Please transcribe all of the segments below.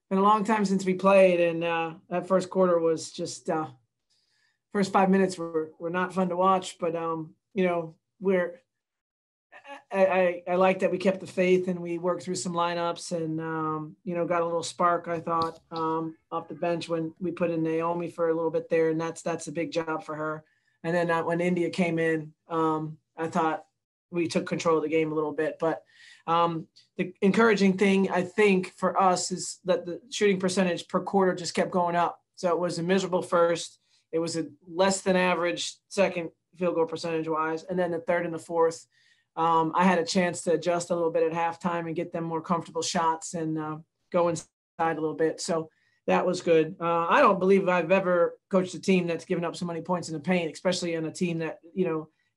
been a long time since we played, and that first quarter was just first 5 minutes were not fun to watch. But I like that we kept the faith and we worked through some lineups and got a little spark, I thought, off the bench when we put in Naomi for a little bit there, and that's a big job for her. And then when India came in, I thought we took control of the game a little bit. But the encouraging thing, I think, for us is that the shooting percentage per quarter just kept going up. So it was a miserable first. It was a less than average second field goal percentage-wise. And then the third and the fourth, I had a chance to adjust a little bit at halftime and get them more comfortable shots and go inside a little bit. So that was good. I don't believe I've ever coached a team that's given up so many points in the paint, especially on a team that,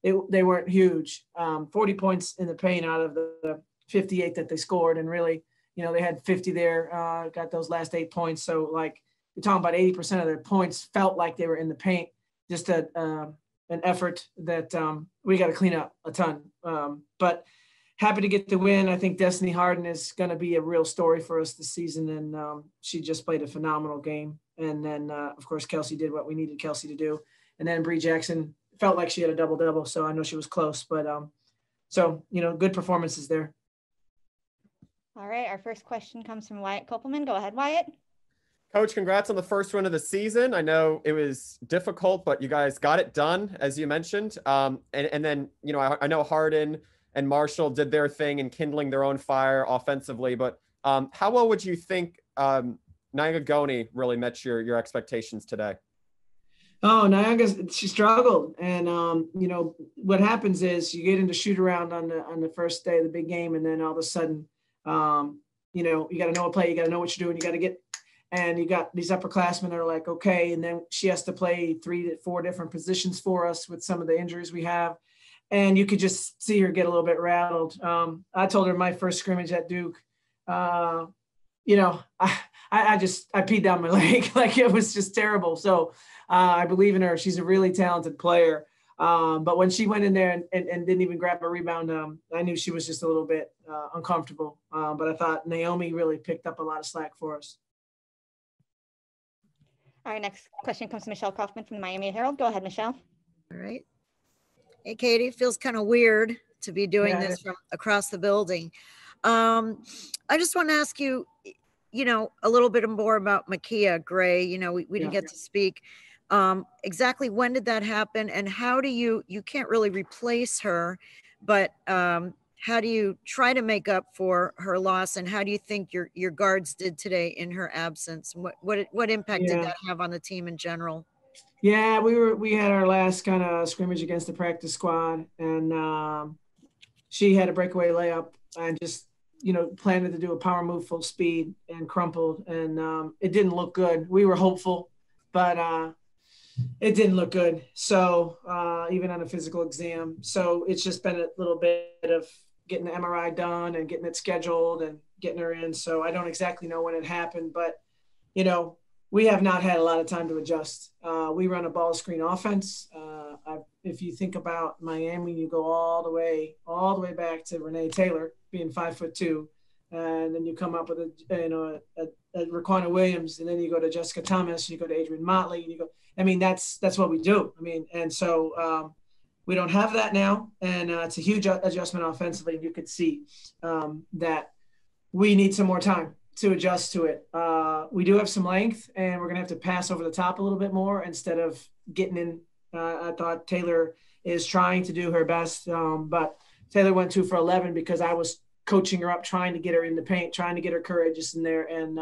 they weren't huge. 40 points in the paint out of the 58 that they scored. And really, they had 50 there, got those last 8 points. So, like, you're talking about 80% of their points felt like they were in the paint. Just an effort that we got to clean up a ton. But happy to get the win. I think Destiny Harden is going to be a real story for us this season. And she just played a phenomenal game. And then, of course, Kelsey did what we needed Kelsey to do. And then Bree Jackson felt like she had a double-double, so I know she was close. But, good performances there. All right, our first question comes from Wyatt Kopelman. Go ahead, Wyatt. Coach, congrats on the first win of the season. I know it was difficult, but you guys got it done, as you mentioned. And then, I know Harden and Marshall did their thing in kindling their own fire offensively, but how well would you think Nyanga Goni really met your expectations today? Oh, Nyanga, she struggled. And, what happens is you get into shoot around on the first day of the big game, and then all of a sudden, you got to know a play, you got to know what you're doing, you got to get – and you got these upperclassmen that are like, okay. And then she has to play 3 to 4 different positions for us with some of the injuries we have. And you could just see her get a little bit rattled. I told her my first scrimmage at Duke, I peed down my leg. Like, it was just terrible. So I believe in her. She's a really talented player. But when she went in there and didn't even grab a rebound, I knew she was just a little bit uncomfortable. But I thought Naomi really picked up a lot of slack for us. Our next question comes from Michelle Kaufman from the Miami Herald. Go ahead, Michelle. All right. Hey, Katie, it feels kind of weird to be doing this from across the building. I just want to ask you, a little bit more about Makia Gray. We didn't get to speak. Exactly when did that happen? And how do you can't really replace her, but how do you try to make up for her loss? And how do you think your guards did today in her absence? What impact did that have on the team in general? Yeah, we had our last kind of scrimmage against the practice squad, and she had a breakaway layup and just, planned to do a power move full speed and crumpled, and it didn't look good. We were hopeful, but it didn't look good. So even on a physical exam, so it's just been a little bit of getting the MRI done and getting it scheduled and getting her in. So I don't exactly know when it happened, but we have not had a lot of time to adjust. We run a ball screen offense. If you think about Miami, you go all the way back to Renee Taylor being 5'2", and then you come up with a Raquana Williams, and then you go to Jessica Thomas, you go to Adrienne Motley, and you go. I mean, that's what we do. I mean, and so we don't have that now, and it's a huge adjustment offensively. You could see that we need some more time to adjust to it. We do have some length, and we're going to have to pass over the top a little bit more instead of getting in. I thought Taylor is trying to do her best, but Taylor went 2 for 11 because I was coaching her up, trying to get her in the paint, trying to get her courageous in there. And,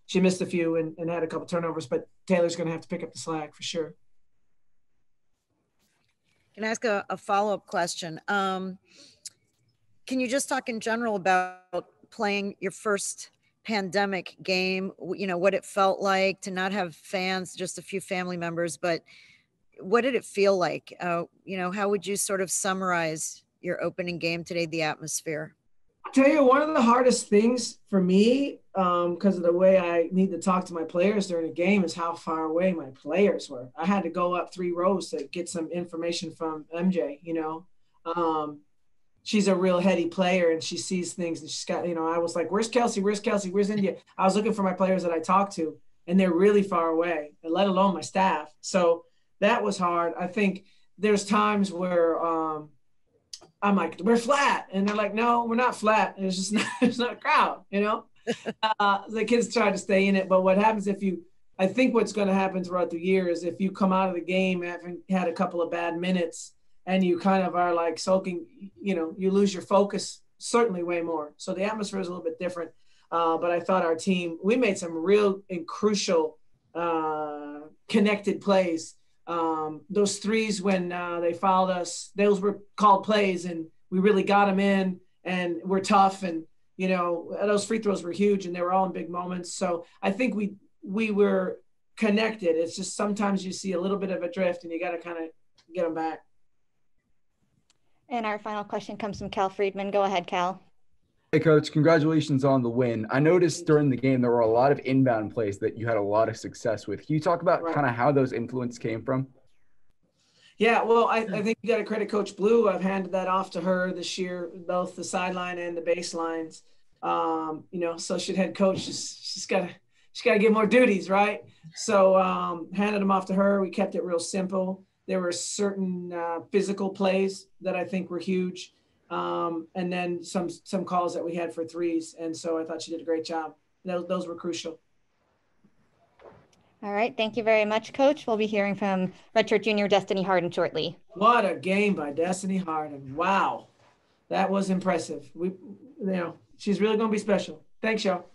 she missed a few and had a couple turnovers, but Taylor's going to have to pick up the slack for sure. Can I ask a follow-up question? Can you just talk in general about playing your first pandemic game, what it felt like to not have fans, just a few family members, but what did it feel like? How would you sort of summarize your opening game today, the atmosphere? I'll tell you, one of the hardest things for me, because of the way I need to talk to my players during a game, is how far away my players were. I had to go up 3 rows to get some information from MJ, she's a real heady player and she sees things and she's got, I was like, where's Kelsey? Where's Kelsey? Where's India? I was looking for my players that I talked to and they're really far away, and let alone my staff. So that was hard. I think there's times where I'm like, we're flat. And they're like, no, we're not flat. And it's just not, it's not a crowd, The kids try to stay in it. But what happens I think what's going to happen throughout the year is if you come out of the game having had a couple of bad minutes and you kind of are like sulking, you lose your focus certainly way more. So the atmosphere is a little bit different. But I thought our team, we made some real and crucial connected plays. Those threes when they fouled us, those were called plays and we really got them in and we're tough. And, those free throws were huge and they were all in big moments. So I think we were connected. It's just sometimes you see a little bit of a drift and you got to kind of get them back. And our final question comes from Cal Friedman. Go ahead, Cal. Hey, Coach, congratulations on the win. I noticed during the game there were a lot of inbound plays that you had a lot of success with. Can you talk about kind of how those influences came from? Yeah, well, I think you got to credit Coach Blue. I've handed that off to her this year, both the sideline and the baselines. So she's head coach. She's got to get more duties, right? So handed them off to her. We kept it real simple. There were certain physical plays that I think were huge. And then some calls that we had for threes. And so I thought she did a great job. Those were crucial. All right. Thank you very much, Coach. We'll be hearing from redshirt junior Destiny Harden shortly. What a game by Destiny Harden. Wow. That was impressive. She's really going to be special. Thanks, y'all.